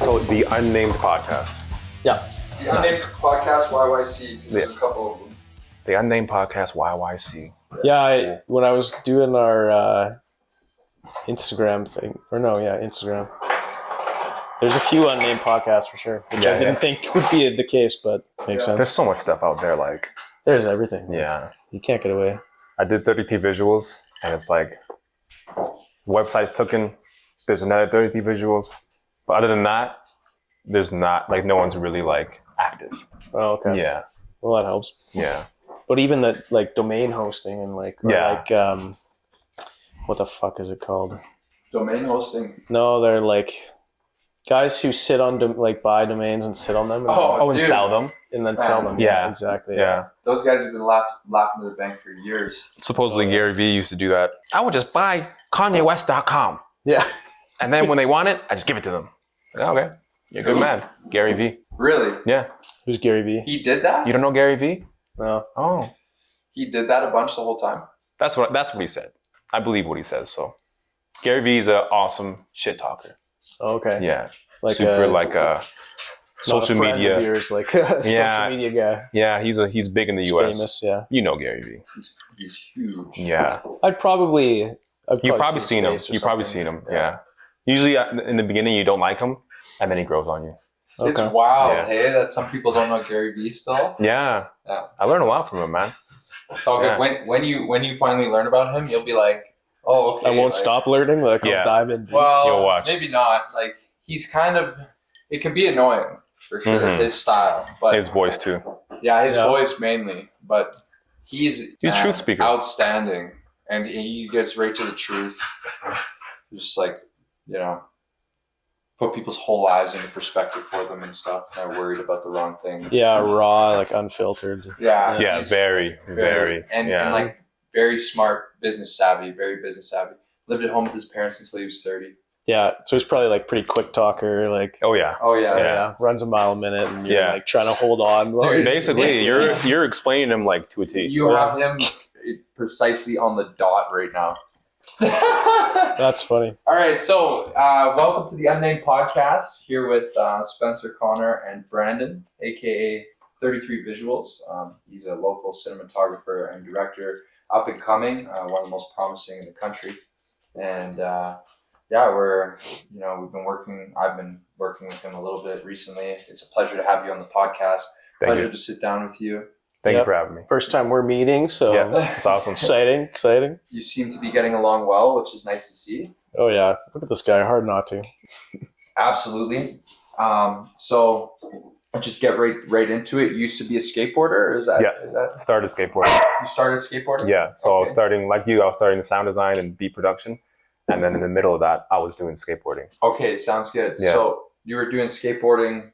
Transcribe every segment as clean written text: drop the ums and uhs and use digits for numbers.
So the UnNamed podcast. Yeah. It's the UnNamed podcast, YYC. There's a couple of them. The UnNamed podcast, YYC. Yeah, when I was doing our Instagram thing, Instagram. There's a few unnamed podcasts for sure, which I didn't think would be the case, but makes sense. There's so much stuff out there, like. There's everything. Yeah. You can't get away. I did 33 visuals, and it's like, website's taken, there's another 33 visuals. But other than that, there's not, like, no one's really, like, active. Oh, okay. Yeah. Well, that helps. Yeah. But even the, like, domain hosting and, like, what the fuck is it called? Domain hosting. No, they're, like, guys who sit on, buy domains and sit on them. And, and sell them. And then sell them. Yeah. Exactly. Yeah. Those guys have been laughing to the bank for years. Supposedly Gary Vee used to do that. I would just buy KanyeWest.com. Yeah. And then when they want it, I just give it to them. Like, okay. You're a good man. Gary Vee. Really? Yeah. Who's Gary Vee? He did that? You don't know Gary Vee? No. Oh. He did that a bunch the whole time? That's what he said. I believe what he says, so. Gary Vee is an awesome shit talker. Okay. Yeah. Like super social media. Yours, like social media guy. Yeah, he's big in the US. Famous, yeah. You know Gary Vee. He's huge. Yeah. You've probably seen him. You've probably seen him. Yeah. Usually in the beginning you don't like him, and then he grows on you. Okay. It's wild, hey, that some people don't know Gary Vee still. Yeah. I learned a lot from him, man. It's all good. When you finally learn about him, you'll be like, oh, okay. I won't stop learning. Like, I'll dive in. Well, you'll watch. Maybe not. Like, he's kind of. It can be annoying for sure. Mm-hmm. His style, but his voice too. Yeah, his voice mainly, but he's a truth speaker. Outstanding, and he gets right to the truth. Just like, put people's whole lives into perspective for them and stuff. Not worried about the wrong things. Yeah, raw, like unfiltered. Yeah, very, and like very smart, business savvy, very business savvy. Lived at home with his parents until he was 30. Yeah, so he's probably like pretty quick talker, like oh yeah, runs a mile a minute, and you're like trying to hold on. Dude, basically, you're explaining him like to a T. You have him precisely on the dot right now. That's funny. All right, so welcome to the UnNamed podcast. Here with Spencer, Connor, and Brandon, aka 33 Visuals. He's a local cinematographer and director, up and coming, one of the most promising in the country, and. We've been working. I've been working with him a little bit recently. It's a pleasure to have you on the podcast. Pleasure to sit down with you. Thank you for having me. First time we're meeting, so it's awesome. Exciting. You seem to be getting along well, which is nice to see. Oh yeah, look at this guy. Hard not to. Absolutely. So I'll just get right into it. You used to be a skateboarder. Is that? Started skateboarding. You started skateboarding? Yeah. So I was starting the sound design and beat production. And then in the middle of that, I was doing skateboarding. Okay, sounds good. Yeah. So you were doing skateboarding,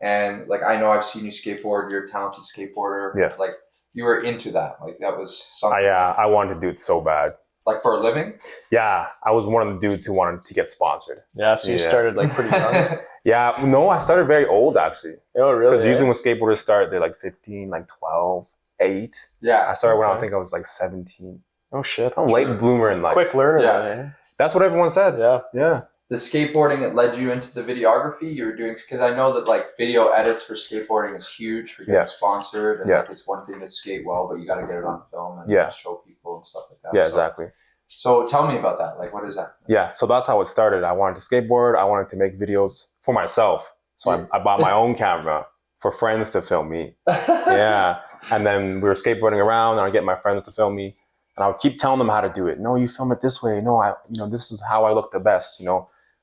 and like I know I've seen you skateboard. You're a talented skateboarder. Yeah. Like you were into that. Like that was something. I wanted to do it so bad. Like for a living? Yeah, I was one of the dudes who wanted to get sponsored. Yeah, so you started like pretty young. Yeah, no, I started very old actually. Oh, really? Because usually when skateboarders start, they're like 15, like 12, 8. Yeah. I started when I think I was like 17. Oh shit! I'm a late bloomer in life. Quick learner. Yeah. That's what everyone said. Yeah. The skateboarding that led you into the videography you were doing, because I know that like video edits for skateboarding is huge for getting sponsored, and like it's one thing to skate well, but you got to get it on film and show people and stuff like that. Yeah, exactly. So tell me about that. Like, what is that? Yeah, so that's how it started. I wanted to skateboard. I wanted to make videos for myself. So I bought my own camera for friends to film me. Yeah, and then we were skateboarding around, and I'd get my friends to film me. And I would keep telling them how to do it. No, you film it this way. No, this is how I look the best.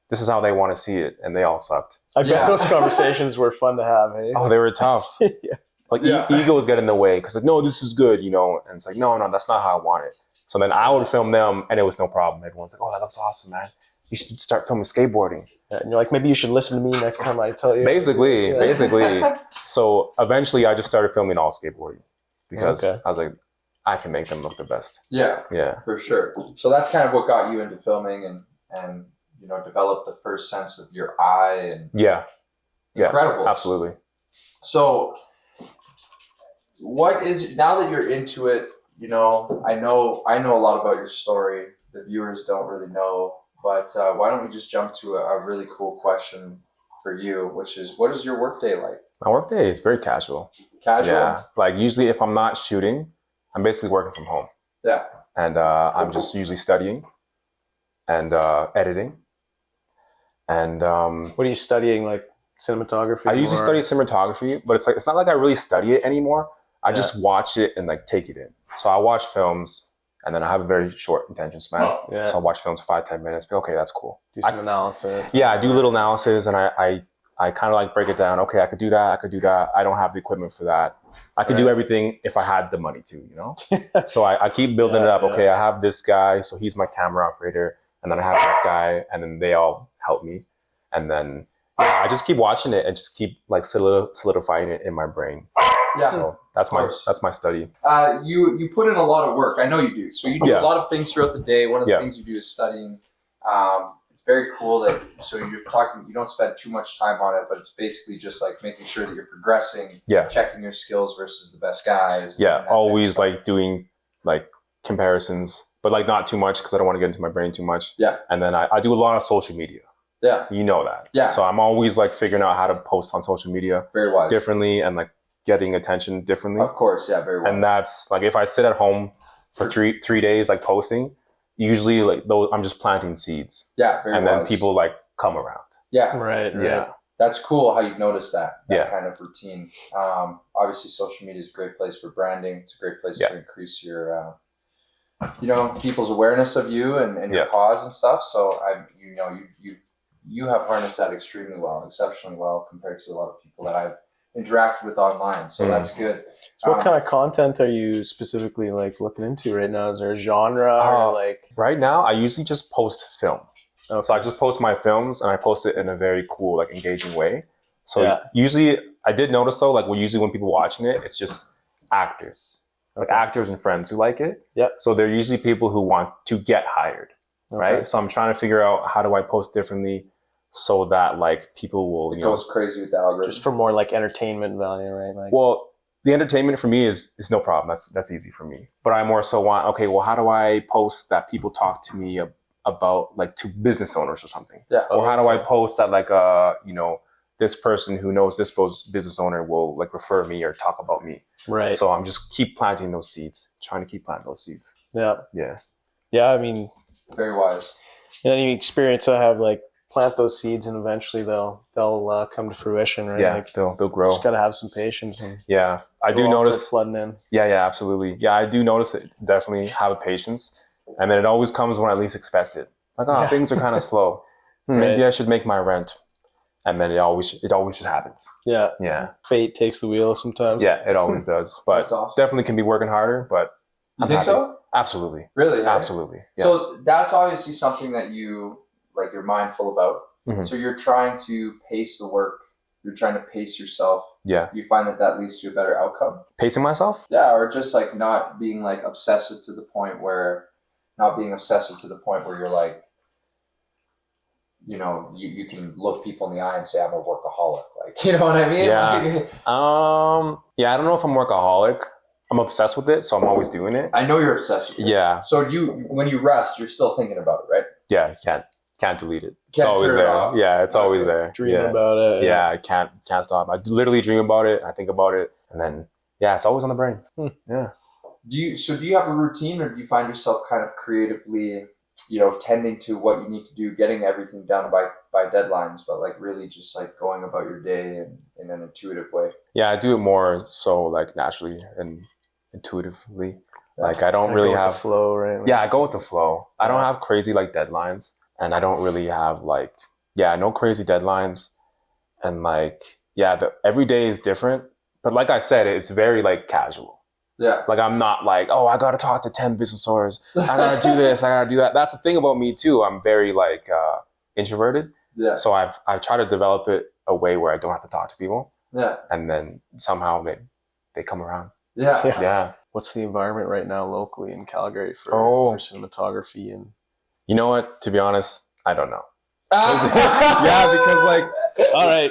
This is how they want to see it. And they all sucked. I bet those conversations were fun to have. Hey? Oh, they were tough. Egos get in the way because like, no, this is good, And it's like, no, that's not how I want it. So then I would film them and it was no problem. Everyone's like, oh, that looks awesome, man. You should start filming skateboarding. Yeah, and you're like, maybe you should listen to me next time I tell you. Basically. So eventually I just started filming all skateboarding because I was like, I can make them look the best. Yeah, for sure. So that's kind of what got you into filming and developed the first sense of your eye and incredible. Absolutely. So what is now that you're into it? I know a lot about your story. The viewers don't really know, but why don't we just jump to a really cool question for you, which is, what is your workday like? My workday is very casual. Casual? Yeah. Like usually if I'm not shooting, I'm basically working from home. Yeah. And I'm just usually studying and editing. And What are you studying, like cinematography? I usually study cinematography, but it's not like I really study it anymore. I just watch it and like take it in. So I watch films and then I have a very short attention span. Yeah. So I watch films for 5-10 minutes. But okay, that's cool. Do some analysis. Yeah, I do little analysis and I kind of like break it down. Okay, I could do that. I could do that. I don't have the equipment for that. I could do everything if I had the money to, you know? So I keep building it up. Okay, I have this guy, so he's my camera operator. And then I have this guy, and then they all help me. And then I just keep watching it and just keep like solidifying it in my brain. Yeah. So that's my study. You put in a lot of work. I know you do. So you do a lot of things throughout the day. One of the things you do is studying. It's very cool that, so you're talking, you don't spend too much time on it, but it's basically just like making sure that you're progressing, checking your skills versus the best guys. Yeah, always like doing like comparisons, but like not too much because I don't want to get into my brain too much. Yeah. And then I do a lot of social media. Yeah. You know that. Yeah. So I'm always like figuring out how to post on social media very wise. Differently and like getting attention differently. Of course, yeah, very wise. And that's like if I sit at home for three days like posting, usually like those I'm just planting seeds. Yeah, very and wise. then people like come around. Yeah. Right. Yeah. That's cool how you've noticed that kind of routine. Obviously, social media is a great place for branding. It's a great place to increase your, people's awareness of you and your cause and stuff. So you have harnessed that extremely well, exceptionally well compared to a lot of people that I've interacted with online. So that's good. So what kind of content are you specifically like looking into right now? Is there a genre or like? Right now, I usually just post film. Okay. So I just post my films and I post it in a very cool, like engaging way. So usually, I did notice though, like usually when people watching it, it's just actors, like actors and friends who like it. Yeah. So they're usually people who want to get hired, right? So I'm trying to figure out how do I post differently so that like people will, it goes crazy with the algorithm. Just for more like entertainment value, right? Like, well, the entertainment for me is no problem. That's easy for me. But I more so want, okay, well, how do I post that people talk to me about like to business owners or something? Yeah. Or how do I post that like this person who knows this business owner will like refer me or talk about me. Right. So I'm just keep planting those seeds, trying to keep planting those seeds. Yeah. Yeah. Yeah. I mean, very wise. Any experience I have, like plant those seeds and eventually they'll come to fruition, right? Yeah. Like, they'll grow. Just got to have some patience. And I do notice flooding in. Yeah, absolutely. Yeah, I do notice it. Definitely have a patience. And then it always comes when I least expect it. Like, things are kind of slow. Maybe I should make my rent. And then it always just happens. Yeah. Yeah. Fate takes the wheel sometimes. Yeah, it always does. But awesome. Definitely can be working harder, but you think so? Absolutely. Really? Absolutely. Yeah. So that's obviously something that you're mindful about. Mm-hmm. So you're trying to pace the work. You're trying to pace yourself. Yeah. You find that leads to a better outcome? Pacing myself? Yeah, or just like not being like obsessive to the point where you're like, you can look people in the eye and say, I'm a workaholic. Like, you know what I mean? Yeah. I don't know if I'm workaholic. I'm obsessed with it, so I'm always doing it. I know you're obsessed with it. Yeah. So when you rest, you're still thinking about it, right? Yeah, you can't delete it. It's always there. Yeah, it's always there. Dreaming about it. Yeah, I can't stop. I literally dream about it. I think about it, and then it's always on the brain. Yeah. Do you have a routine, or do you find yourself kind of creatively, tending to what you need to do, getting everything done by deadlines, but like really just like going about your day in an intuitive way? Yeah, I do it more so like naturally and intuitively. Yeah. Like I don't really have the flow, right? Yeah, I go with the flow. I don't have crazy like deadlines, and I don't really have like no crazy deadlines, and like every day is different. But like I said, it's very like casual. Yeah. Like I'm not like, oh, I gotta talk to 10 business owners. I gotta do this. I gotta do that. That's the thing about me too. I'm very like introverted. Yeah. So I've tried to develop it a way where I don't have to talk to people. Yeah. And then somehow they come around. Yeah. What's the environment right now locally in Calgary for cinematography? And you know what? To be honest, I don't know. Because like, all right,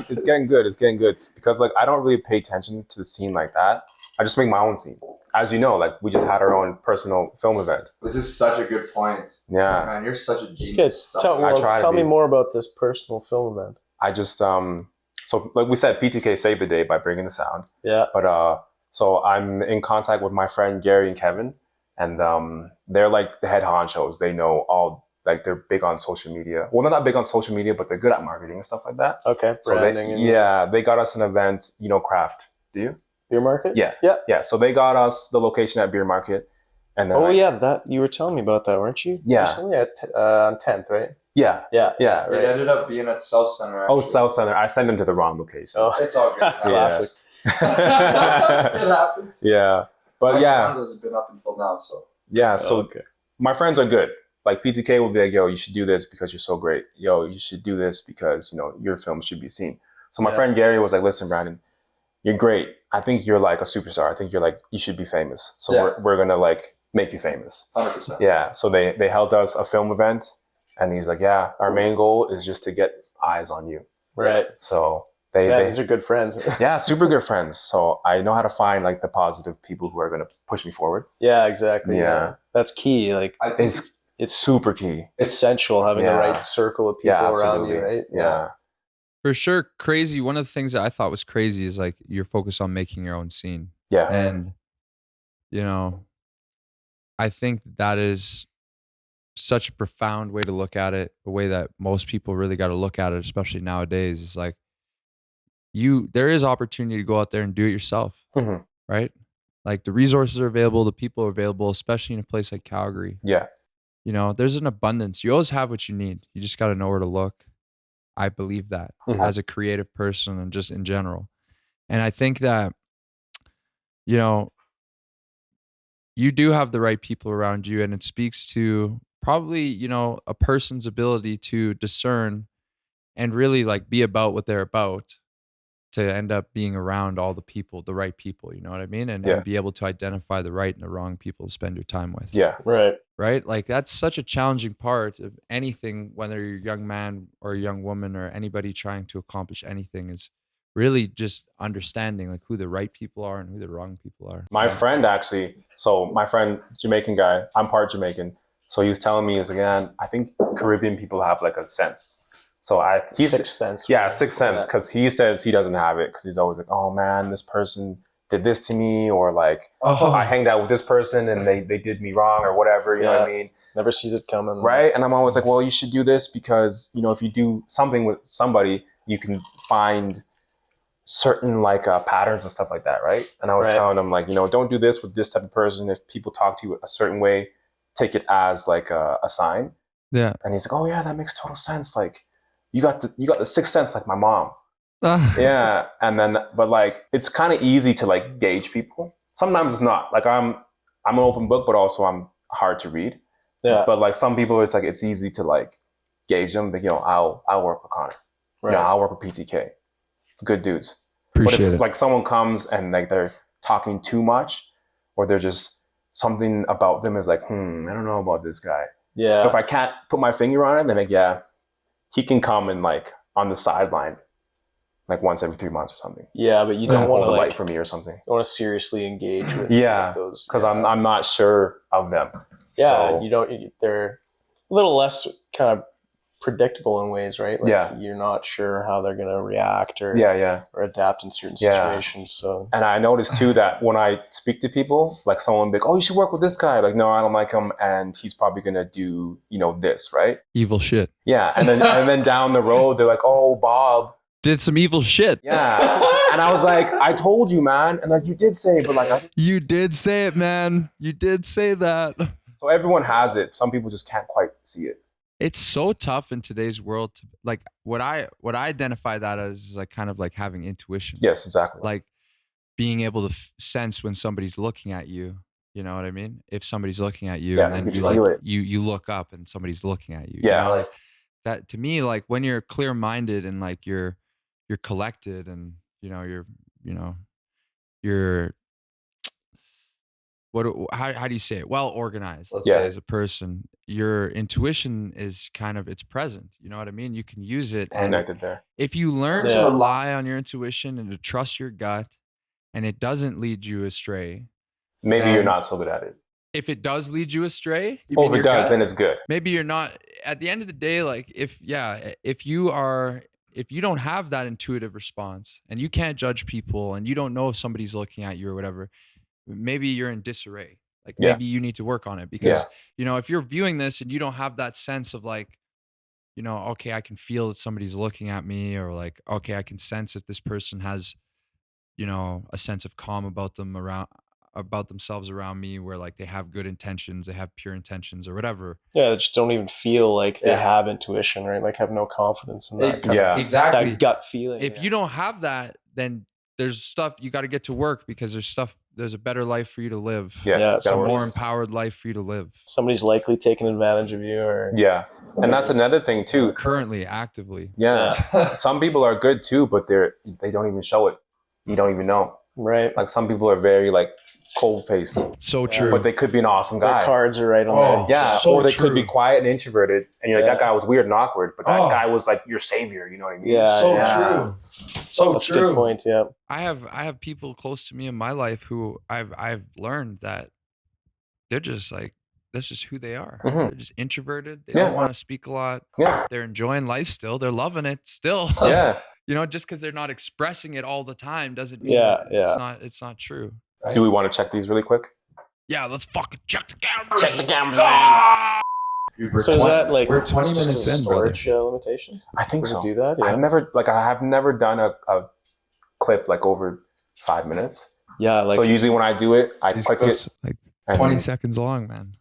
it's getting good. It's getting good. It's because like I don't really pay attention to the scene like that. I just make my own scene. as you know, like we just had our own personal film event. This is such a good point. Yeah. Man, you're such a Okay, genius. tell me more about this personal film event. I just so like we said, PTK saved the day by bringing the sound. Yeah. But so I'm in contact with my friend Gary and Kevin, and they're like the head honchos. They know all, like they're big on social media. Well, they're not big on social media, but they're good at marketing and stuff like that. Okay. So they got us an event. You know, Craft. Do you? Beer Market? Yeah. Yeah. So they got us the location at Beer Market. And then that you were telling me about that, weren't you? Yeah. Recently on 10th, right? Yeah. Right. It ended up being at South Center. Actually. Oh, South Center. I sent them to the wrong location. Oh, It's all good. Classic. It happens. Yeah. But My yeah. sound hasn't been up until now, so. Yeah. So my friends are good. Like PTK will be like, yo, you should do this because you're so great. Yo, you should do this because, you know, your film should be seen. So my friend Gary was like, listen, Brandon, you're great. I think you're like a superstar. I think you're like, you should be famous. So we're going to like make you famous. 100%. Yeah. So they held us a film event and he's like, yeah, our main goal is just to get eyes on you. Right. So these are good friends. Yeah, super good friends. So I know how to find like the positive people who are going to push me forward. Yeah, exactly. Yeah. That's key. Like I think it's super key. Essential having the right circle of people around you, right? Yeah. For sure. Crazy. One of the things that I thought was crazy is like you're focused on making your own scene. Yeah. And, you know, I think that is such a profound way to look at it. A way that most people really got to look at it, especially nowadays, is like there is opportunity to go out there and do it yourself. Mm-hmm. Right? Like the resources are available, the people are available, especially in a place like Calgary. Yeah. You know, there's an abundance. You always have what you need. You just got to know where to look. I believe that as a creative person and just in general. And I think that, you know, you do have the right people around you, and it speaks to probably, you know, a person's ability to discern and really like be about what they're about to end up being around all the people, the right people, you know what I mean? And be able to identify the right and the wrong people to spend your time with. Yeah. Right? Like that's such a challenging part of anything, whether you're a young man or a young woman or anybody trying to accomplish anything, is really just understanding like who the right people are and who the wrong people are. My friend actually, my friend, Jamaican guy, I'm part Jamaican. So he was telling me, is again, I think Caribbean people have like a sense. So he's sixth sense. Yeah, sixth sense. Because he says he doesn't have it because he's always like, oh man, this person did this to me, or like, I hanged out with this person and they did me wrong or whatever. You know what I mean? Never sees it coming. Right. And I'm always like, well, you should do this because, you know, if you do something with somebody, you can find certain like patterns and stuff like that. Right. And I was telling him like, you know, don't do this with this type of person. If people talk to you a certain way, take it as like a sign. Yeah. And he's like, oh yeah, that makes total sense. Like you got the sixth sense like my mom. Yeah. And then, but like, it's kind of easy to like gauge people. Sometimes it's not. Like I'm an open book, but also I'm hard to read. Yeah. But like some people, it's like, it's easy to like gauge them. But you know, I'll work with Connor. Right. You know, I'll work with PTK. Good dudes. Appreciate but if it. like someone comes and like they're talking too much, or they're just something about them is like, I don't know about this guy. Yeah. But if I can't put my finger on it, then like, he can come and like on the sideline, like once every 3 months or something. Yeah, but you don't want to like, light for me or something. You want to seriously engage with those. Because I'm not sure of them. Yeah, so, they're a little less kind of predictable in ways, right? Like you're not sure how they're going to react or or adapt in certain situations. So, and I noticed too that when I speak to people, like someone be like, oh, you should work with this guy. Like, no, I don't like him, and he's probably going to do, you know, this, right? Evil shit. Yeah, and then down the road, they're like, oh, Bob did some evil shit. Yeah. And I was like, I told you, man. And like, you did say it, but like, you did say it, man. You did say that. So everyone has it. Some people just can't quite see it. It's so tough in today's world to like what I identify that as is like kind of like having intuition. Yes, exactly. Like being able to sense when somebody's looking at you. You know what I mean? If somebody's looking at you and then you look up and somebody's looking at you. Yeah. You know? Like that to me, like when you're clear-minded and like you're collected and you're how do you say it? Well organized, let's say, as a person. Your intuition is kind of, it's present. You know what I mean? You can use it. Connected there. If you learn to rely on your intuition and to trust your gut, and it doesn't lead you astray, maybe you're then not so good at it. if it does lead you astray, you Oh, mean if it your does, gut? then it's good. Maybe you're not. At the end of the day, like if you don't have that intuitive response and you can't judge people and you don't know if somebody's looking at you or whatever, maybe you're in disarray. Like Yeah. maybe you need to work on it because Yeah. if you're viewing this and you don't have that sense of like, okay, I can feel that somebody's looking at me, or like, okay, I can sense if this person has, a sense of calm about themselves around me, where like they have good intentions, they have pure intentions or whatever. Yeah, they just don't even feel like they Yeah. have intuition, right? Like have no confidence in that. Yeah. Exactly. That gut feeling. If you don't have that, then there's stuff you got to get to work, because there's a better life for you to live. Yeah. Yeah, Gotta A work. more empowered life for you to live. somebody's likely taking advantage of you, or Yeah. And that's another thing too. Currently, actively. Yeah. Some people are good too, but they don't even show it. You don't even know. right? Like some people are very like cold faced, So Yeah. true. but they could be an awesome Their guy. cards are right on Oh. there. Yeah. So Or they could be true. quiet and introverted, and you're like, Yeah. that guy was weird and awkward, but that Oh. guy was like your savior. You know what I mean? Yeah, So yeah. true. So That's a true. good point. Yeah, I have people close to me in my life who I've learned that they're just like, that's just who they are. Mhm. They're just introverted. They Yeah. don't want to speak a lot. Yeah. They're enjoying life still. They're loving it still. Yeah. Just because they're not expressing it all the time doesn't mean Yeah, that it's not true. Do we want to check these really quick? Yeah, let's fucking check the cameras. Check the cameras, Ah! so is that like we're 20 just minutes a in, brother. storage limitations? I think Does it so. do that? Yeah. I have never done a clip like over 5 minutes. Yeah, like So usually when I do it, I These click clips, it. like and 20 seconds long, man.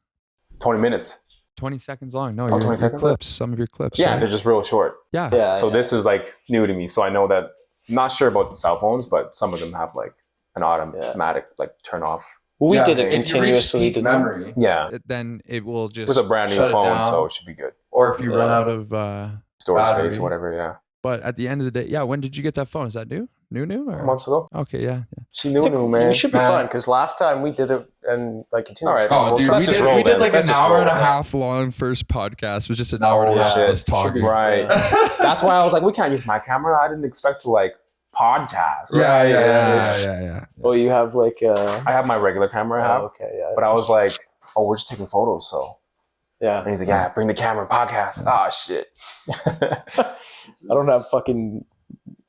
20 minutes. 20 seconds long. No, 20 your seconds? clips, some of your clips. Yeah, right? they're just real short. yeah. yeah. So yeah. this is like new to me. So I know that I'm not sure about the cell phones, but some of them have like an automatic like turn off. Well, we Yeah, did it if you If you reach continuously, peak didn't we? memory, Yeah. then it will just With a brand new shut it phone, down. so it should be good. Or if you run Yeah. out of Storage Battery. space or whatever, yeah. but at the end of the day, yeah, when did you get that phone? Is that new or? Months ago. Okay, yeah. She I knew, think man. we should be Man. fine because last time we did it and like continuously. All right. Oh, dude, let's we just did, roll we did then. like Let's an just hour roll. and a half long first podcast. It was just an hour and a half shit. of us talking. Right. That's why I was like, we can't use my camera. I didn't expect to like podcast. Yeah. Oh, you have like I have my regular camera I have, okay, yeah. but I was like, oh, we're just taking photos, so. yeah. And he's like, yeah, bring the camera, podcast. Ah, shit. I don't have fucking.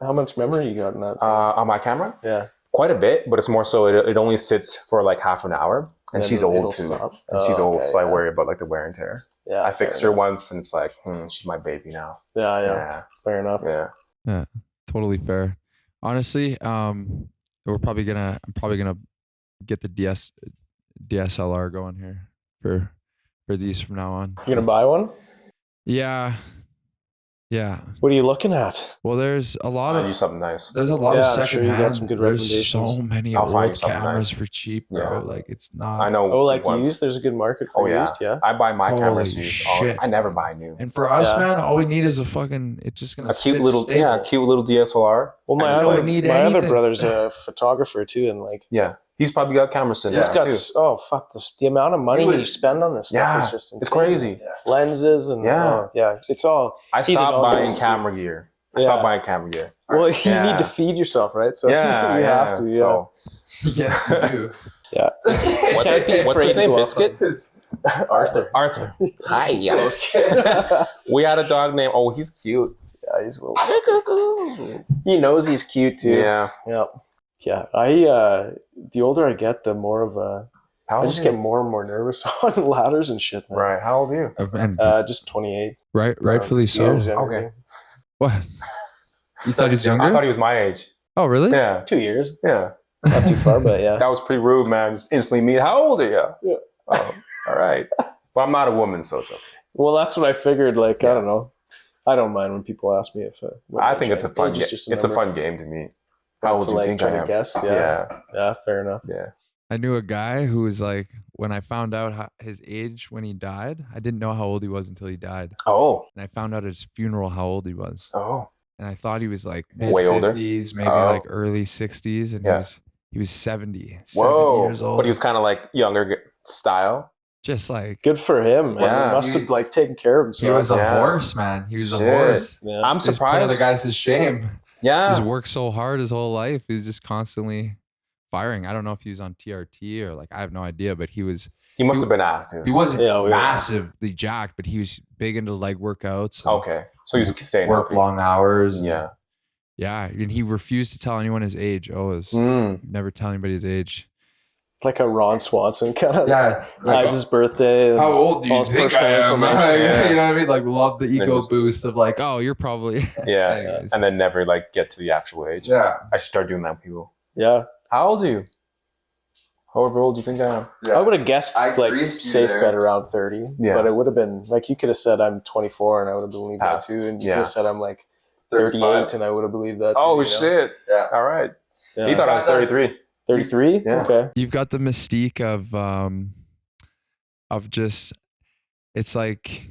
How much memory you got in that? On my camera? Yeah. Quite a bit, but it's more so it only sits for like half an hour. And Then she's it'll old too. stop. And she's Oh, old, okay, so I yeah. worry about like the wear and tear. Yeah. I fixed fair her enough. once and it's like, she's my baby now. Yeah, yeah. Yeah. Fair enough. Yeah. Totally fair. Honestly, I'm probably gonna get the DSLR going here for these from now on. You gonna buy one? Yeah. What are you looking at? Well, there's a lot I'll of use something nice. there's a lot of Yeah, I'm sure you got secondhand. some good There's recommendations. so many I'll find you old something cameras nice. for cheap, bro. Yeah. Like it's not. I know. Oh, like ones. used? There's a good market for Oh, yeah. used. Yeah. I buy my cameras Holy used. shit. I never buy new. And for us, Yeah. man, all we need is a fucking. It's just gonna A cute sit little, stable. cute little DSLR. Well, my And it's other don't need my other anything. brother's a photographer too, and like Yeah, he's probably got cameras in he's there got too. oh fuck this the amount of money You would- you spend on this stuff Yeah, is just insane. it's crazy. Lenses and Yeah. yeah, it's all. I He did stopped all buying those. camera gear. I Yeah. stopped buying camera gear. Well, you Yeah. need to feed yourself, right? So Yeah, you yeah. have to. Yeah. So Yes, you do. Yeah. what's, Can't be what's afraid his to name? go out Biscuit. Arthur. Arthur. Hi. Yes. We had a dog named. Oh, he's cute. Yeah, he's a little. He knows he's cute too. Yeah. Yeah. Yeah. The older I get, the more of a. How I old just are get you? more and more nervous on ladders and shit, man. Right. How old are you? And Just 28. rightfully so. Years younger. Okay. What? You thought he was younger? I thought he was my age. Oh, really? Yeah. 2 years. Yeah. Not too far, but yeah. That was pretty rude, man. Just instantly meet. How old are you? Yeah. Oh, all right. But I'm not a woman, so it's okay. Well, that's what I figured. Like, I don't know. I don't mind when people ask me if. What I age think it's I a am. fun. Age is just It's a number. fun game to me. How old To, do you like, think try I to am? guess. Yeah. Yeah, fair enough. Yeah. I knew a guy who was like, when I found out his age when he died, I didn't know how old he was until he died. Oh. And I found out at his funeral how old he was. Oh. And I thought he was like Way older? mid-50s, maybe Oh. like early 60s. And Yeah. he was 70 Whoa. years old. But he was kind of like younger style. just like, Good for him. Man. Yeah. He must have like taken care of he himself. was a Yeah. horse, man. He was a Shit. horse. Yeah. I'm Just put surprised. other guys to shame. Yeah. He's worked so hard his whole life. He's just constantly firing. I don't know if he was on TRT or like I have no idea, but he must have been active. he wasn't Yeah, we were- massively jacked, but he was big into leg workouts. and Okay, so he's staying work healthy. long hours. Yeah. Yeah, and he refused to tell anyone his age. Always never tell anybody his age. Like a Ron Swanson kind of. Yeah, Hides his birthday. and how old do you all his think personal I am? information. Yeah. You know what I mean? Like love the then ego just- boost of like, oh, you're probably Yeah, Anyways. and then never like get to the actual age. Yeah. I should start doing that with people. Yeah. How old are you? However old do you think I am? I would have guessed I like greased you safe there. bet around 30. Yeah. But it would have been like you could have said I'm 24 and I would have believed Pass. that too. And you Yeah. could have said I'm like 35. 38 and I would have believed that too. Oh you know? shit! Yeah. All right. Yeah. He thought I was 33. 33? Yeah. Okay. You've got the mystique of just it's like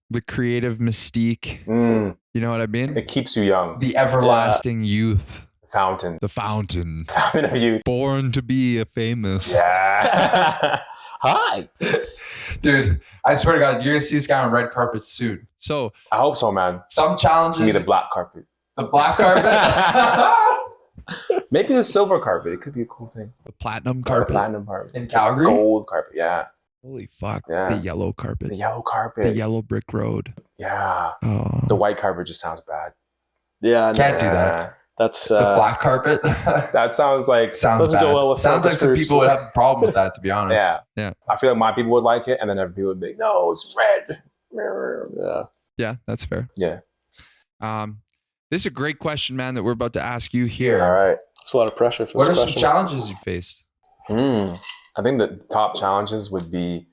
the creative mystique. Mm, You know what I mean? it keeps you young. The everlasting youth. Fountain. The fountain. Fountain of youth. Born to be a famous. Yeah. Hi. Dude, I swear to God, you're gonna see this guy on red carpet soon. So I hope so, man. some Give me challenges, the black carpet. the black carpet, Maybe the silver carpet. It could be a cool thing. the platinum Or the carpet platinum carpet. in Calgary. Gold carpet. Yeah. Holy fuck! Yeah. The yellow carpet, The yellow carpet. the yellow brick road. Yeah. Oh, The white carpet just sounds bad. Yeah. Can't do Yeah. that. That's The black carpet That sounds like sounds Doesn't bad. go well with Sounds like focus some groups. people would have a problem with that. To be honest. Yeah. Yeah. I feel like my people would like it, and then other people would be like, "No, it's red." Yeah. Yeah, that's fair. Yeah. This is a great question, man, that we're about to ask you here. All right. It's a lot of pressure for What are this some question. challenges you faced? I think the top challenges would be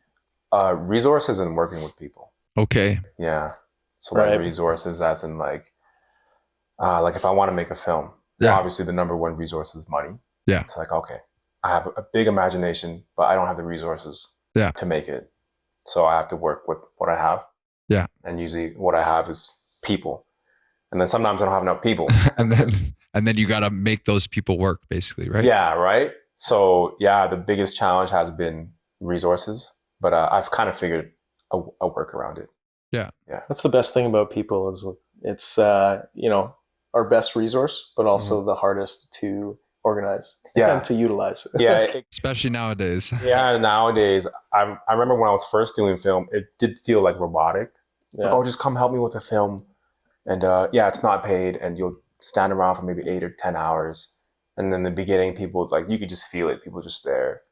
resources and working with people. Okay. Yeah. So like Right. resources, as in like if I want to make a film, Yeah. obviously the number one resource is money. Yeah. It's like, okay, I have a big imagination, but I don't have the resources Yeah. to make it. So I have to work with what I have. Yeah. And usually what I have is people. And then sometimes I don't have enough people. and then you got to make those people work, basically, right? Yeah, right. So yeah, the biggest challenge has been resources, but I've kind of figured a work around it. That's the best thing about people is it's our best resource, but also the hardest to organize Yeah. and to utilize. Yeah, Especially nowadays. yeah. Nowadays, I remember when I was first doing film, it did feel like robotic. Like, Yeah. oh, just come help me with the film, and it's not paid, and you'll stand around for maybe 8 or 10 hours. And in the beginning, people like you could just feel it. People just there.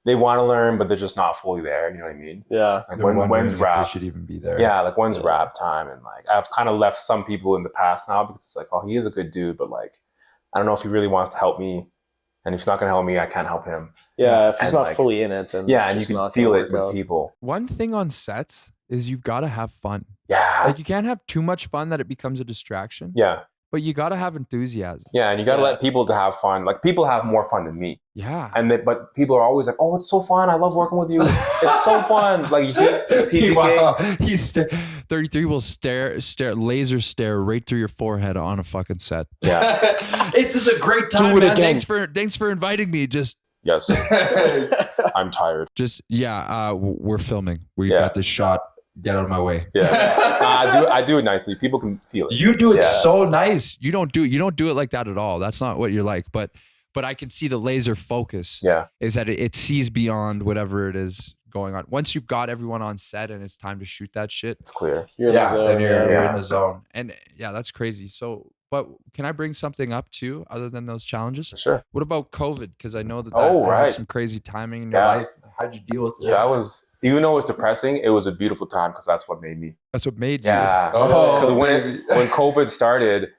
They want to learn, but they're just not fully there. You know what I mean? Yeah. Like They're wondering when's if rap? they should even be there. Yeah, like when's Yeah. rap time? And like I've kind of left some people in the past now because it's like, oh, he is a good dude, but like I don't know if he really wants to help me. And if he's not gonna help me, I can't help him. Yeah. If he's And, not like, fully in it, then Yeah, it's and you just can not feel gonna it work with out. people. One thing on sets is you've got to have fun. Yeah. Like you can't have too much fun that it becomes a distraction. Yeah. But you got to have enthusiasm. Yeah. And you gotta Yeah. let people to have fun. Like people have more fun than me. Yeah. But people are always like, oh, it's so fun. I love working with you. It's so fun. Like you hear Pizza King. He's 33 will laser stare right through your forehead on a fucking set. Yeah. This is a great time, it man. again. Thanks for inviting me. Yes. I'm tired. We're filming. We've Yeah. got this shot. Get out of my way. Yeah. I do it nicely. People can feel it. You do it Yeah. so nice. You don't do it like that at all. That's not what you're like. But I can see the laser focus Yeah. is that it sees beyond whatever it is going on. Once you've got everyone on set and it's time to shoot that shit, It's clear. You're in the zone, then you're yeah. in the zone. And yeah, that's crazy. So, but can I bring something up too, other than those challenges? For sure. What about COVID? Because I know that Oh, had right. some crazy timing in your Yeah. life. How'd you deal with it? That was, even though it was depressing, it was a beautiful time because that's what made me. That's what made you. Yeah. Oh, Because baby. when COVID started,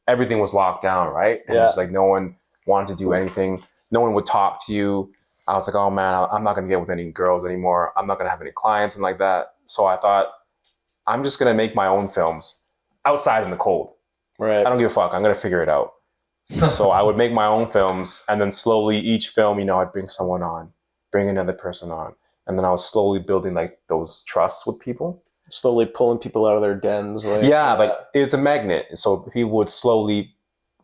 everything was locked down, right? And Yeah. it's like no one wanted to do anything. No one would talk to you. I was like, oh man, I'm not going to get with any girls anymore. I'm not going to have any clients and like that. So I thought, I'm just going to make my own films outside in the cold. Right. I don't give a fuck. I'm going to figure it out. So I would make my own films, and then slowly each film, I'd bring someone on, bring another person on. And then I was slowly building like those trusts with people. Slowly pulling people out of their dens. Like, Like it's a magnet. So people would slowly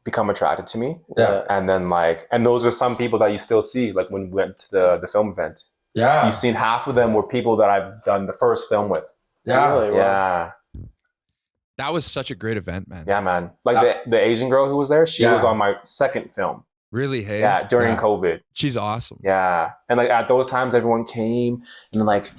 become attracted to me. Yeah. And then and those are some people that you still see, like when we went to the film event. Yeah. You've seen half of them were people that I've done the first film with. Yeah. Really? Wow. Yeah. That was such a great event, man. Yeah, man. Like the Asian girl who was there, she Yeah. was on my second film. Really? Hey. Yeah, during Yeah. COVID. She's awesome. Yeah, and like at those times, everyone came and then like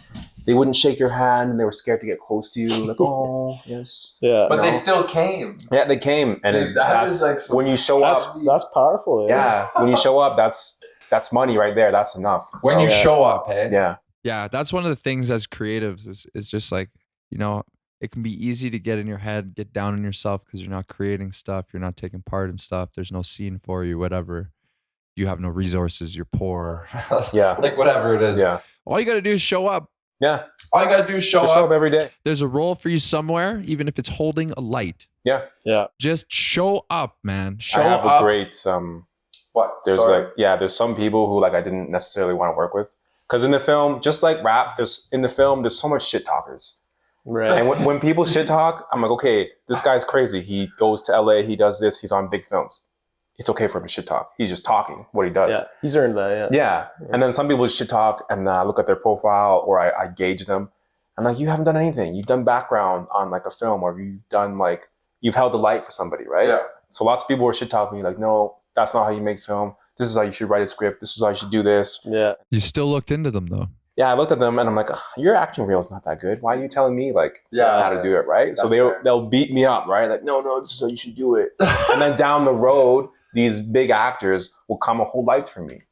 they wouldn't shake your hand and they were scared to get close to you. Like, oh yes, Yeah. But they No. still came. yeah, they came, and Dude, that that's is, like, so- when you show up. That's powerful. Yeah, when you show up, that's money right there. That's enough. When So, you show up, hey? yeah, Yeah, that's one of the things as creatives is just like, you know, it can be easy to get in your head, get down on yourself because you're not creating stuff, you're not taking part in stuff, there's no scene for you, whatever. You have no resources, you're poor. yeah, Like whatever it is. yeah, All you got to do is show up. yeah. All you gotta do is show Just up. show up every day. There's a role for you somewhere, even if it's holding a light. Yeah, Yeah. Just show up, man. Show I have up. a great What? There's Sorry. like there's some people who like I didn't necessarily want to work with because in the film, just like rap, there's so much shit talkers. Right. And when people shit talk, I'm like, okay, this guy's crazy. He goes to LA, he does this, he's on big films. It's okay for him to shit talk. He's just talking what he does. Yeah. He's earned that. Yeah. And then some people shit talk and I look at their profile or I gauge them. I'm like, you haven't done anything. You've done background on like a film or you've held the light for somebody, right? Yeah. So lots of people were shit talking me like, no, that's not how you make film. This is how you should write a script. This is how you should do this. Yeah. You still looked into them though. Yeah, I looked at them and I'm like, your acting reel is not that good. Why are you telling me like how to do it, right? So That's fair. they'll beat me up, right? Like, no, this is how you should do it. And then down the road, these big actors will come and hold lights for me.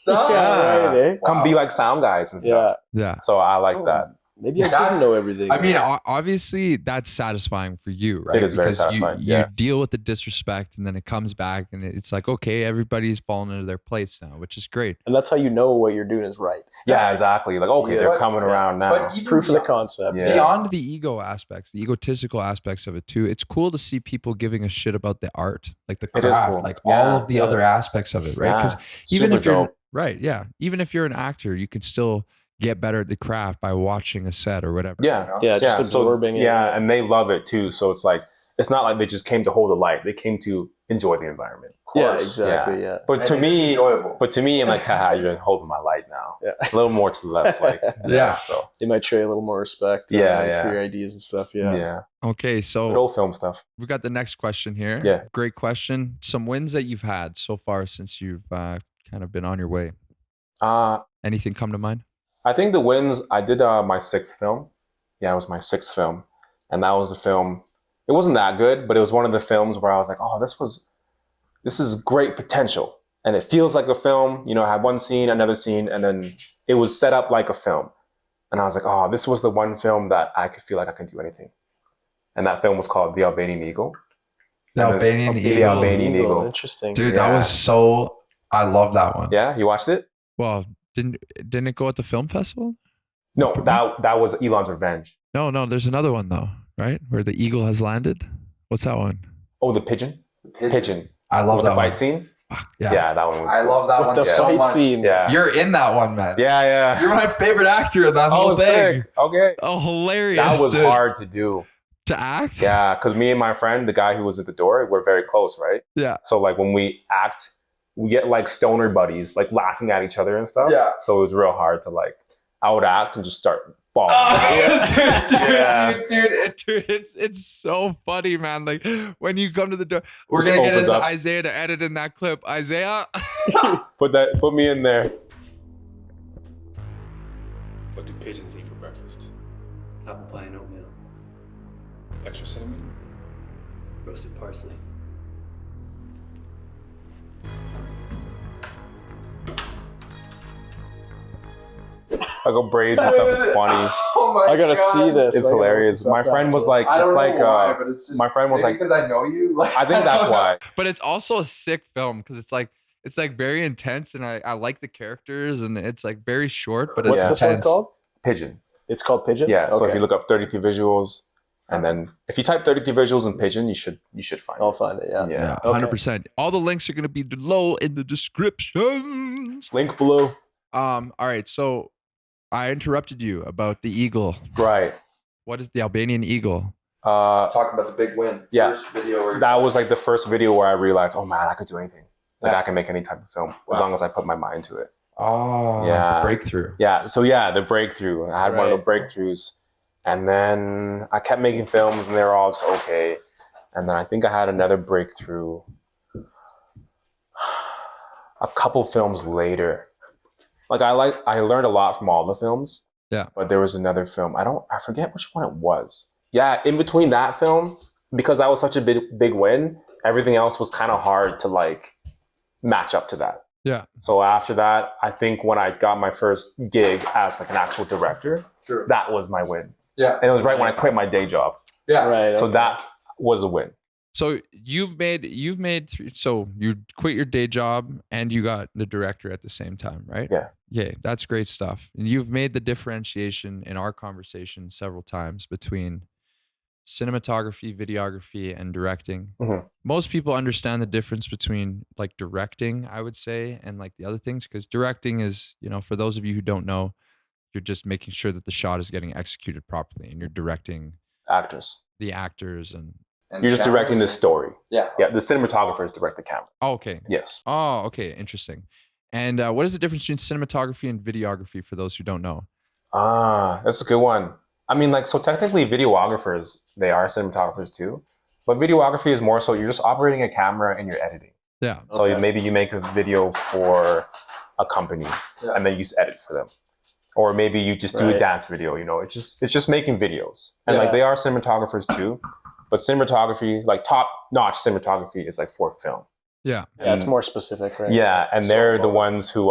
Yeah, right, eh? Come be like sound guys and stuff. Yeah. So I like that. Maybe I That's- didn't know everything. I mean, Obviously, that's satisfying for you, right? It is very Because satisfying, You yeah. deal with the disrespect, and then it comes back, and it's like, okay, everybody's falling into their place now, which is great. and that's how you know what you're doing is right. Yeah, exactly. Like, okay, Yeah. they're But- coming around now. but even Proof of the beyond- concept. Yeah. Beyond the ego aspects, the egotistical aspects of it too, it's cool to see people giving a shit about the art, like the It is craft, cool. like Yeah. all of the other aspects of it, right? Because Yeah. even Super if you're dope. right, yeah, even if you're an actor, you can still get better at the craft by watching a set or whatever. Yeah. Yeah, just absorbing it. Yeah, and they love it too. So it's like it's not like they just came to hold a light. They came to enjoy the environment. Yeah, course. exactly. Yeah. But And to it's me, enjoyable. I'm like, haha, you're holding my light now. Yeah. A little more to the left, like Yeah. So They might show you a little more respect. Yeah, yeah. For your ideas and stuff. yeah, Yeah. Okay, Good so old film stuff. we got the next question here. Yeah. Great question. Some wins that you've had so far since you've kind of been on your way. Anything come to mind? I think the wins. I did my sixth film. Yeah, it was my sixth film, and that was the film. It wasn't that good, but it was one of the films where I was like, oh, this is great potential, and it feels like a film. You know, I had one scene, another scene, and then it was set up like a film, and I was like, oh, this was the one film that I could feel like I can do anything, and that film was called The Albanian Eagle. The And then- Albanian The Eagle. Albanian Eagle. Interesting. Dude, Yeah. that was so. I love that one. Yeah, you watched it? Well, didn't it go at the film festival? No, that was Elon's Revenge. No, there's another one though, right? Where the eagle has landed. What's that one? Oh, the pigeon. Pigeon. I love With that the fight one. scene. Fuck, Yeah, that one was. I cool. love that With one the so fight much. scene. Yeah. You're in that one, man. Yeah. You're my favorite actor in that whole Oh, thing. sick. Okay. Oh, hilarious! That was dude. hard to do. to act. Yeah, because me and my friend, the guy who was at the door, we're very close, right? Yeah. So like when we act, we get like stoner buddies, like laughing at each other and stuff. Yeah. So it was real hard to like out act and just start bawling. Dude, it's so funny, man. Like when you come to the door, we're Just gonna get opens into up. Isaiah to edit in that clip. Isaiah, Put me in there. What do pigeons eat for breakfast? Apple pie and oatmeal, Extra cinnamon? roasted parsley. I go braids and stuff. It's funny. Oh my I gotta God. see this. It's I gotta hilarious. look My this up friend was after. like, I don't it's know like, why, but it's just my friend was maybe like, because I know you. Like, I think that's why. but it's also a sick film because it's like very intense, and I like the characters, and it's like very short, but What's it's this one intense. called? Pigeon. It's called Pidgeon? Yeah. So Okay. if you look up 32 visuals, and then if you type 32 visuals in Pigeon, you should find I'll it. find it, yeah. Yeah. Yeah, 100%. All the links are gonna be below in the descriptions. Link below. All right, so I interrupted you about the eagle. Right. What is the Albanian eagle? talking about the big win. Yeah. First video where That was like the first video where I realized, oh man, I could do anything. Like Yeah. I can make any type of film as Wow. long as I put my mind to it. Oh, Yeah. the breakthrough. Yeah. So yeah, the breakthrough. I had one of the Right. breakthroughs, and then I kept making films, and they were all just okay. And then I think I had another breakthrough. a couple films later. Like I learned a lot from all the films. Yeah. But there was another film. I forget which one it was. Yeah, in between that film, because that was such a big win, everything else was kind of hard to like match up to that. Yeah. So after that, I think when I got my first gig as like an actual director, True. that was my win. Yeah. And it was right when I quit my day job. Yeah. Right. So okay. that was a win. So you quit your day job and you got the director at the same time, right? Yeah. Yeah, that's great stuff. And you've made the differentiation in our conversation several times between cinematography, videography, and directing. Mhm. Most people understand the difference between like directing, I would say, and like the other things, because directing is, for those of you who don't know, you're just making sure that the shot is getting executed properly and you're directing Actors. the actors and You're just directing the story. Yeah. Yeah, the cinematographers direct the camera. oh, okay. Yes. Oh, okay. Interesting. And what is the difference between cinematography and videography for those who don't know? That's a good one. I mean, like, so technically videographers, they are cinematographers too. But videography is more so you're just operating a camera and you're editing. Yeah. So Okay. maybe you make a video for a company and then you just edit for them. Or maybe you just do a Right. dance video, it's just making videos. And Yeah. like they are cinematographers too. But cinematography, like top-notch cinematography is like for film. Yeah. Yeah, it's more specific, right? Yeah, and So they're the cool. ones who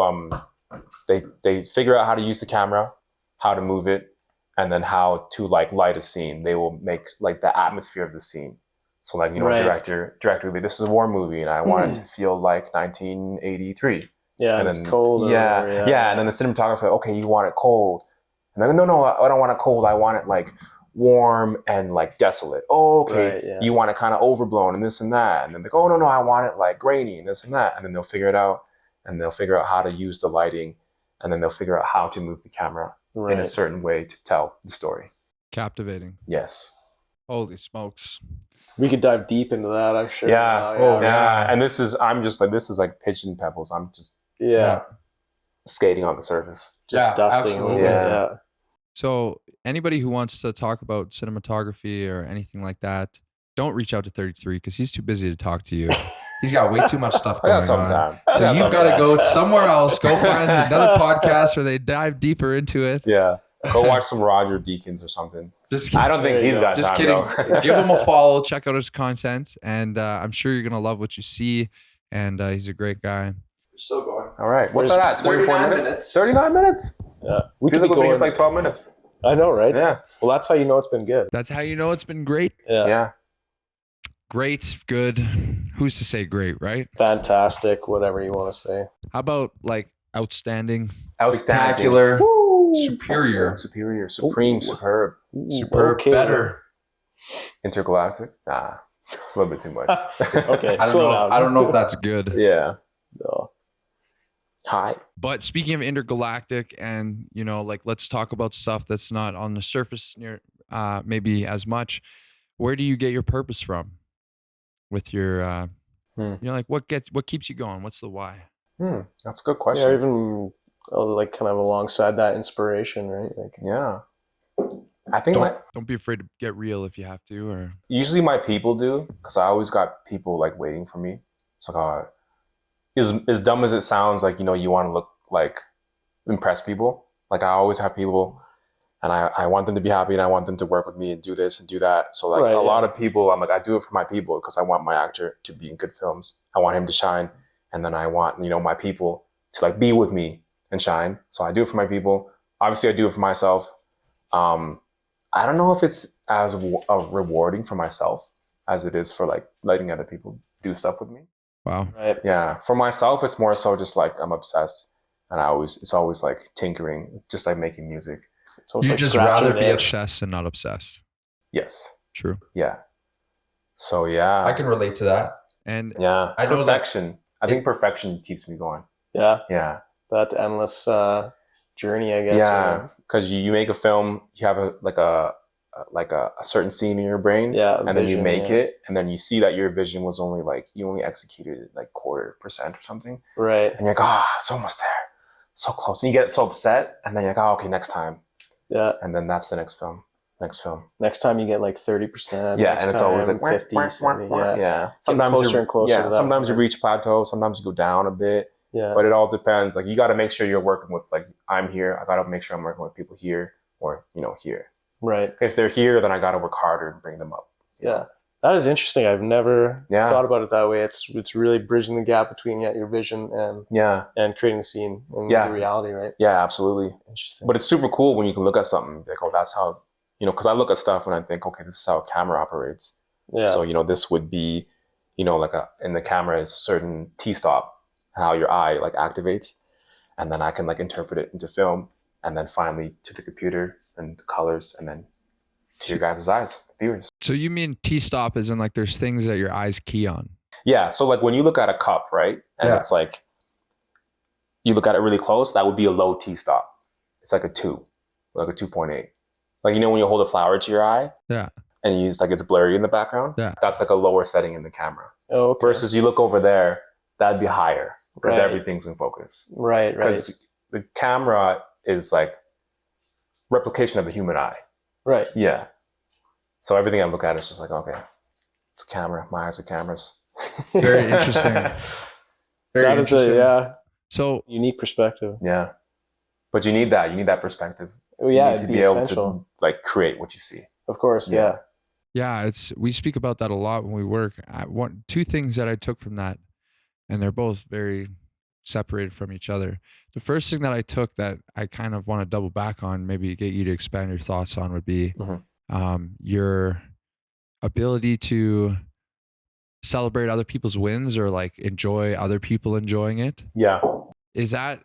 they figure out how to use the camera, how to move it, and then how to like light a scene. They will make like the atmosphere of the scene. So like, Right. director will be, this is a war movie and I want it to feel like 1983. Yeah, And it's then cold. or yeah, whatever, yeah, and then the cinematographer, okay, you want it cold. And then no, I don't want it cold. I want it like warm and like desolate. Oh, okay. Right, yeah. You want it kind of overblown and this and that. And then they go, oh no, I want it like grainy and this and that. And then they'll figure it out and they'll figure out how to use the lighting and then they'll figure out how to move the camera in a Right. certain way to tell the story. Captivating. Yes. Holy smokes. We could dive deep into that, I'm sure. Yeah. Oh, Yeah. And this is like Pidgeon pebbles. I'm just Yeah. skating on the surface. Just Yeah, dusting a little absolutely. bit. Yeah. Yeah. So anybody who wants to talk about cinematography or anything like that, don't reach out to 33 because he's too busy to talk to you. He's got way too much stuff I going got some on. time. So you've got to go somewhere else. Go find another podcast where they dive deeper into it. Yeah. Go watch some Roger Deakins or something. Just I don't think There you he's go. got Just time, kidding. though. Give him a follow. Check out his content, and I'm sure you're gonna love what you see. And he's a great guy. We're still going. All right. What's There's that at? 24 39 minutes? minutes. 39 minutes? Yeah. We could Feels like be we've been here going- for like 12 minutes. I know, right? Yeah. Well, that's how you know it's been good. That's how you know it's been great. Yeah. Yeah. Great, good. Who's to say great, right? Fantastic, whatever you want to say. How about like outstanding, Outstanding. spectacular, Woo! superior, Superior. Supreme. Ooh. Superb. Ooh, superb, okay. better? Intergalactic? Nah. It's a little bit too much. Okay. I don't slow know. down. I don't know if that's good. Yeah. No. Hi. But speaking of intergalactic, and like let's talk about stuff that's not on the surface near, maybe as much. Where do you get your purpose from? With your, like what keeps you going? What's the why? That's a good Yeah, question. even like kind of alongside that inspiration, right? Like, Yeah. I think Don't be afraid to get real if you have to. Or usually my people do, because I always got people like waiting for me. It's like, as dumb as it sounds, like, you want to look like impress people. Like I always have people and I want them to be happy and I want them to work with me and do this and do that. So like Right, a yeah. lot of people, I'm like, I do it for my people because I want my actor to be in good films. I want him to shine. And then I want, my people to like be with me and shine. So I do it for my people. Obviously I do it for myself. I don't know if it's as rewarding for myself as it is for like letting other people do stuff with me. wow. right? Yeah. For myself, it's more so just like I'm obsessed and it's always like tinkering, just like making music. It's almost You'd like just scratching rather an be itch. obsessed and not obsessed. Yes. True. Yeah. So yeah. I can relate to that. And Yeah. I know that- perfection. I think perfection keeps me going. Yeah, Yeah. that endless journey, I guess. Yeah. Because you make a film, you have a certain scene in your brain. Yeah, And then you vision, make yeah. it, and then you see that your vision was only like you only executed it like 0.25% or something. Right. And you're like, it's almost there. So close. And you get so upset, and then you're like, okay, next time. Yeah. And then that's the next film. Next time you get like 30%. Yeah, next and it's always time like 50, 70, yeah. Sometimes closer and closer to that sometimes you point. reach a plateau. Sometimes you go down a bit. Yeah. But it all depends. Like you got to make sure you're working with, like, I'm here. I got to make sure I'm working with people here or, here. Right. If they're here, then I got to work harder and bring them up. Yeah. That is interesting. I've never Yeah. thought about it that way. It's really bridging the gap between your vision and creating the scene and the reality, right? Yeah, absolutely. Interesting. But it's super cool when you can look at something like, oh, that's how, because I look at stuff and I think, okay, this is how a camera operates. Yeah. So, this would be, like in the camera is a certain T-stop, how your eye like activates. And then I can like interpret it into film and then finally to the computer and the colors and then to your guys' eyes, viewers. So you mean T-stop is in like there's things that your eyes key on? Yeah. So like when you look at a cup, right? And it's like, you look at it really close, that would be a low T-stop. It's like a 2, like a 2.8. Like, when you hold a flower to your eye. Yeah. And you use like it's blurry in the background. Yeah. That's like a lower setting in the camera. Oh, okay. Versus you look over there, that'd be higher because Right. everything's in focus. Right. Because the camera is like replication of the human eye. Right. Yeah. So everything I look at is just like, okay, it's a camera. My eyes are cameras. Very interesting. Very That is interesting. So unique perspective. Yeah. But you need that. You need that perspective. Oh, yeah, you need to be able to like create what you see. Of course, yeah. Yeah, we speak about that a lot when we work. Two things that I took from that, and they're both very separated from each other. The first thing that I took that I kind of want to double back on, maybe get you to expand your thoughts on, would be your ability to celebrate other people's wins or like enjoy other people enjoying it. Yeah. Is that,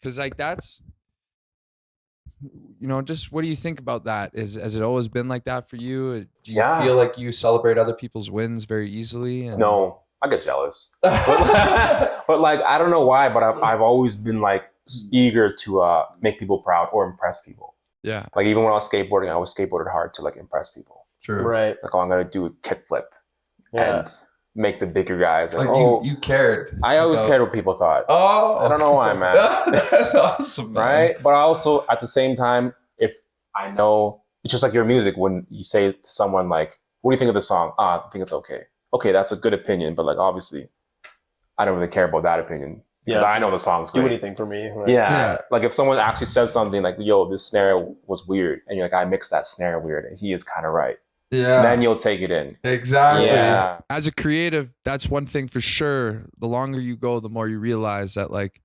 because like that's, just what do you think about that? Has it always been like that for you? Do you feel like you celebrate other people's wins very easily? No, I get jealous. But like, I don't know why, but I've always been like eager to make people proud or impress people. Yeah. Like even when I was skateboarding, I always skateboarded hard to like impress people. True. Right. Like, oh, I'm going to do a kickflip Yeah. and make the bigger guys. Like, you cared. I always cared what people thought. Oh. I don't know why, man. That's awesome, man. Right? But I also, at the same time, if I know, it's just like your music, when you say to someone like, what do you think of the song? I think it's okay. Okay, that's a good opinion, but like obviously, I don't really care about that opinion because I know the song's great. Do anything for me. Right? Yeah. Like if someone actually says something like, yo, this snare was weird, and you're like, I mixed that snare weird, and he is kind of right. Yeah. Then you'll take it in. Exactly. Yeah. As a creative, that's one thing for sure. The longer you go, the more you realize that like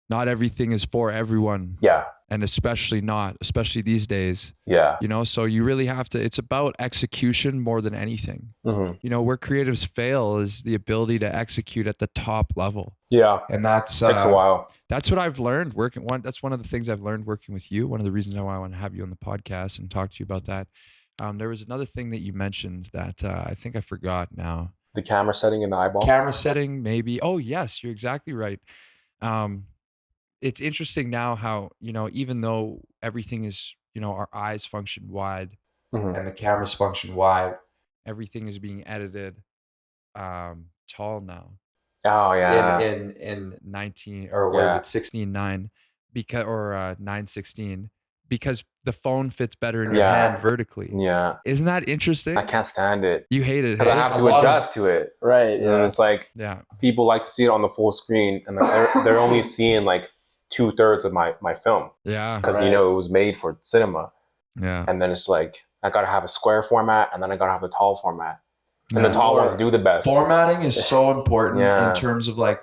not everything is for everyone. Yeah. And especially these days. Yeah. So you really have to, it's about execution more than anything. Mm-hmm. Where creatives fail is the ability to execute at the top level. Yeah. And that's takes a while. That's what I've learned that's one of the things I've learned working with you. One of the reasons why I want to have you on the podcast and talk to you about that. There was another thing that you mentioned that I think I forgot now. The camera setting in the eyeball? Camera setting, maybe. Oh, yes, you're exactly right. It's interesting now how, even though everything is, our eyes function wide and the cameras function wide, everything is being edited tall now. Oh, yeah. In 19, or what is it, 16:9, because, or 9:16, because the phone fits better in your hand vertically. Yeah. Isn't that interesting? I can't stand it. You hate it. Because I have to adjust to it. Right. Yeah. And it's like, people like to see it on the full screen, and like they're only seeing like 2/3 of my film. Yeah. Because, it was made for cinema. Yeah. And then it's like, I got to have a square format, and then I got to have the tall format. And the tall ones do the best. Formatting is so important in terms of like,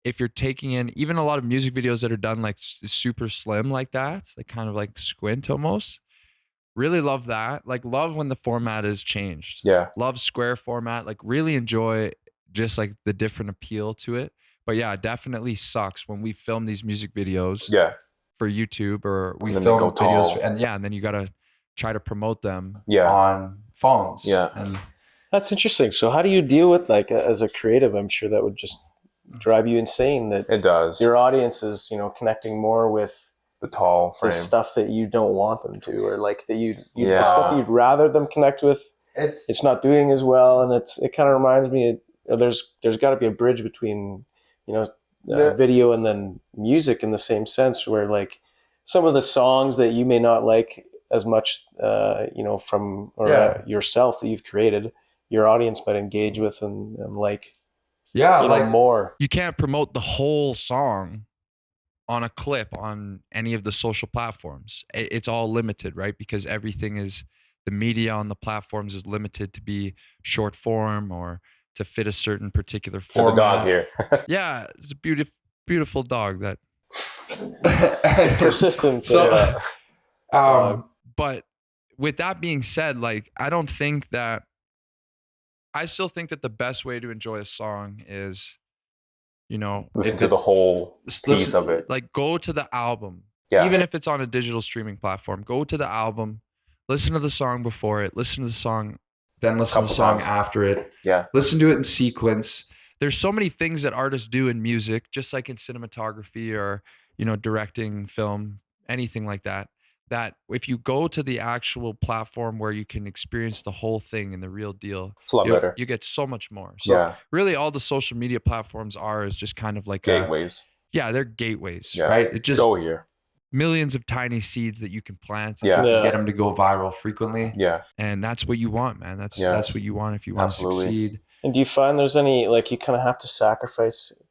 if you're taking in even a lot of music videos that are done like super slim like that, like kind of like squint almost. Really love that. Like love when the format is changed. Yeah. Love square format. Like really enjoy just like the different appeal to it. But yeah, it definitely sucks when we film these music videos for YouTube, or we film videos and then you got to try to promote them on phones. Yeah. And that's interesting. So how do you deal with, like, as a creative, I'm sure that would just drive you insane that it does. Your audience is, connecting more with the tall frame, the stuff that you don't want them to, or like that the stuff that you'd rather them connect with. It's not doing as well, and it kind of reminds me there's got to be a bridge between video and then music in the same sense, where like some of the songs that you may not like as much, from yourself that you've created, your audience might engage with and like. Yeah, you know, more. you can't promote the whole song on a clip on any of the social platforms. It's all limited, right? Because everything is, the media on the platforms is limited to be short form or to fit a certain particular There's format. a dog here. Yeah, it's a beautiful dog that. Persistent. So, dog. but with that being said, like I still think that the best way to enjoy a song is, you know, Listen to the whole piece of it. Like go to the album. Yeah. Even if it's on a digital streaming platform, go to the album, listen to the song before it, listen to the song, then listen to the song after it. Yeah. Listen to it in sequence. There's so many things that artists do in music, just like in cinematography or, you know, directing, film, anything like that, that if you go to the actual platform where you can experience the whole thing and the real deal, It's a lot better. you get so much more. So really all the social media platforms is just kind of like gateways. They're gateways, right? It just go here. Millions of tiny seeds that you can plant. Yeah. You can get them to go viral frequently. Yeah. And that's what you want, man. That's what you want if you want to succeed. And do you find there's any, like, you kind of have to sacrifice,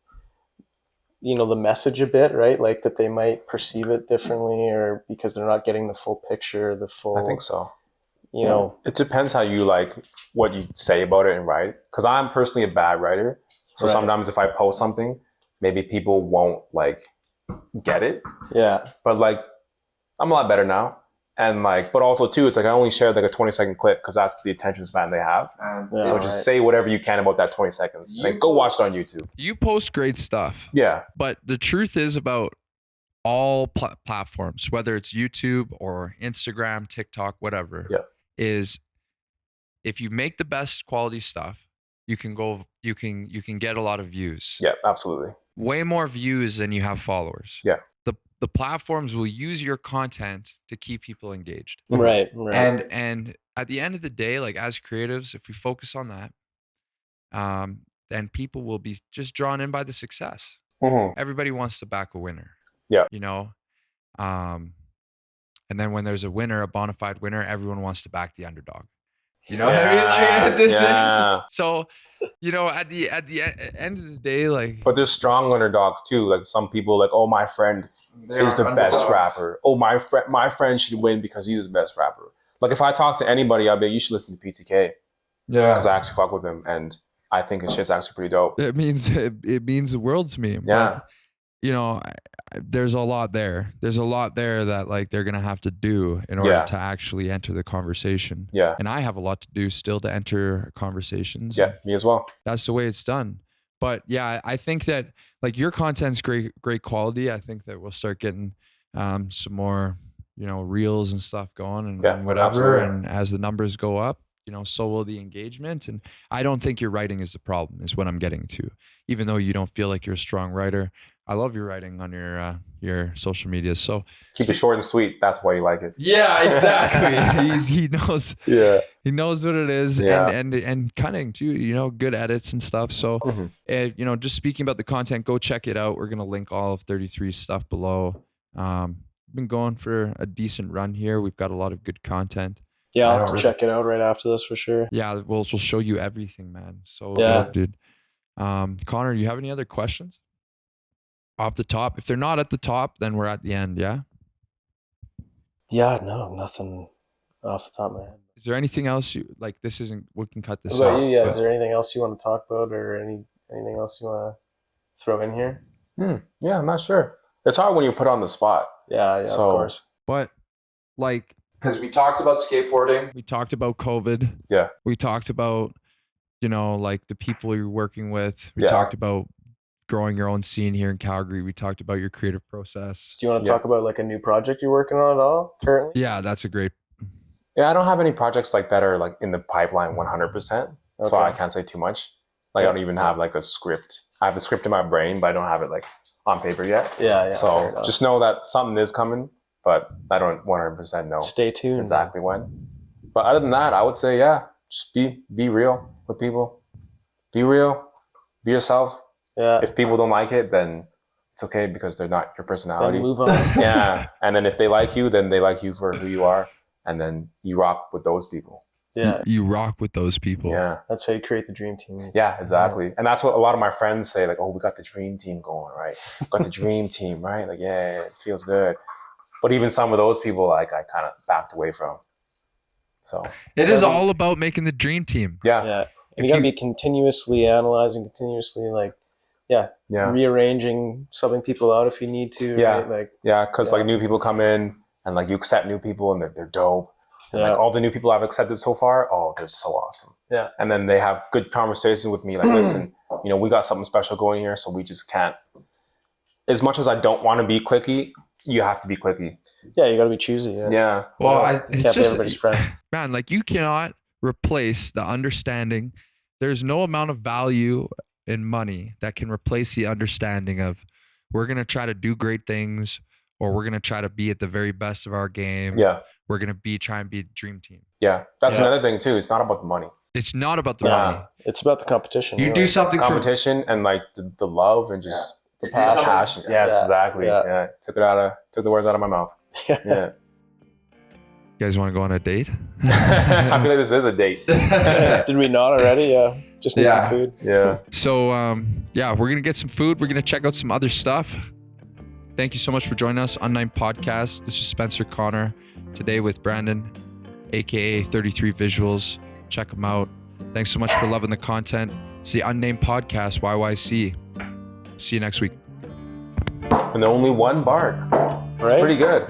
you know, the message a bit, right? Like that they might perceive it differently or because they're not getting the full picture, the full. I think so. You know, it depends how you like what you say about it and write. Because I'm personally a bad writer. So sometimes if I post something, maybe people won't like get it. Yeah. But like, I'm a lot better now. And like, but also too, it's like I only shared like a 20-second clip because that's the attention span they have. So just say whatever you can about that 20 seconds. Like, go watch it on YouTube. You post great stuff. Yeah. But the truth is about all platforms, whether it's YouTube or Instagram, TikTok, whatever, is if you make the best quality stuff, you can get a lot of views. Yeah, absolutely. Way more views than you have followers. Yeah. The platforms will use your content to keep people engaged. Right. And at the end of the day, like as creatives, if we focus on that, then people will be just drawn in by the success. Everybody wants to back a winner. Yeah. You know? And then when there's a winner, a bona fide winner, everyone wants to back the underdog. You know what I mean? Like, so, you know, at the end of the day, like. But there's strong underdogs too. Like some people, like, oh, my friend is the best rapper. Oh, my friend should win because he's the best rapper. Like if I talk to anybody, I'll be, you should listen to PTK. Yeah. Because I actually fuck with him, and I think his shit's actually pretty dope. It means the world to me. Yeah. But, you know, there's a lot there. There's a lot there that like they're gonna have to do in order to actually enter the conversation. Yeah. And I have a lot to do still to enter conversations. Yeah, me as well. That's the way it's done. But yeah, I think that like your content's great quality. I think that we'll start getting some more, you know, reels and stuff going and whatever. Absolutely. And as the numbers go up, you know, so will the engagement. And I don't think your writing is the problem, is what I'm getting to. Even though you don't feel like you're a strong writer, I love your writing on your social media. So keep it short and sweet. That's why you like it. Yeah, exactly. he knows. Yeah, he knows what it is. Yeah. And cunning too. You know, good edits and stuff. So, you know, just speaking about the content, go check it out. We're gonna link all of 33 stuff below. Been going for a decent run here. We've got a lot of good content. Yeah, I'll have to check it out right after this for sure. Yeah, we'll show you everything, man. So good, dude. Connor, do you have any other questions? Off the top. If they're not at the top, then we're at the end, yeah? Yeah, no, nothing off the top of my head. Is there anything else you like? This isn't, we can cut this out. out. Yeah, is there anything else you want to talk about or anything else you want to throw in here? Yeah, I'm not sure. It's hard when you put on the spot. Yeah, so, of course. But like, because we talked about skateboarding, we talked about COVID. Yeah. We talked about, you know, like the people you're working with. We talked about growing your own scene here in Calgary. We talked about your creative process. Do you want to talk about like a new project you're working on at all currently? Yeah, that's a great. Yeah, I don't have any projects like that are like in the pipeline 100%. So I can't say too much. Like I don't even have like a script. I have the script in my brain, but I don't have it like on paper yet. Yeah. So just know that something is coming, but I don't 100% know. Stay tuned. Exactly when. But other than that, I would say, just be real with people. Be real. Be yourself. Yeah. If people don't like it, then it's okay because they're not your personality. Then move on. Yeah. And then if they like you, then they like you for who you are. And then you rock with those people. Yeah. You rock with those people. Yeah. That's how you create the dream team. Yeah, exactly. And that's what a lot of my friends say, like, oh, we got the dream team going, right? Got the dream team, right? Like, yeah, it feels good. But even some of those people, like, I kind of backed away from. So It is all about making the dream team. yeah. Yeah. And If you gotta you- be continuously analyzing, continuously like, Yeah. rearranging, subbing people out if you need to. Yeah. Right? Like, Yeah, because like new people come in and like you accept new people and they're dope. And Yeah. like all the new people I've accepted so far, oh, they're so awesome. Yeah. And then they have good conversations with me, like, listen, you know, we got something special going here, so we just can't. As much as I don't want to be cliquey, you have to be cliquey. yeah, you gotta be choosy. Yeah. Yeah. Well, You it's can't be just everybody's friend. man, like you cannot replace the understanding. There's no amount of value in money that can replace the understanding of we're gonna try to do great things, or we're gonna try to be at the very best of our game. Yeah. We're gonna try and be a dream team. Yeah. That's Yeah. another thing too. It's not about the money. It's not about the Yeah. money. It's about the competition. You know? do something for Competition and like the love and just The You do something- passion. Yes, Yeah. exactly. Yeah. Yeah. Took the words out of my mouth. Yeah. You guys want to go on a date? I feel like this is a date. Did we not already? Yeah. Just need Yeah. some food. Yeah. So yeah, we're gonna get some food. We're gonna check out some other stuff. Thank you so much for joining us on UnNamed Podcast. This is Spencer Connor today with Brandon, aka 33 Visuals. Check them out. Thanks so much for loving the content. It's the UnNamed Podcast, YYC. See you next week. And only one bark. It's Right? pretty good.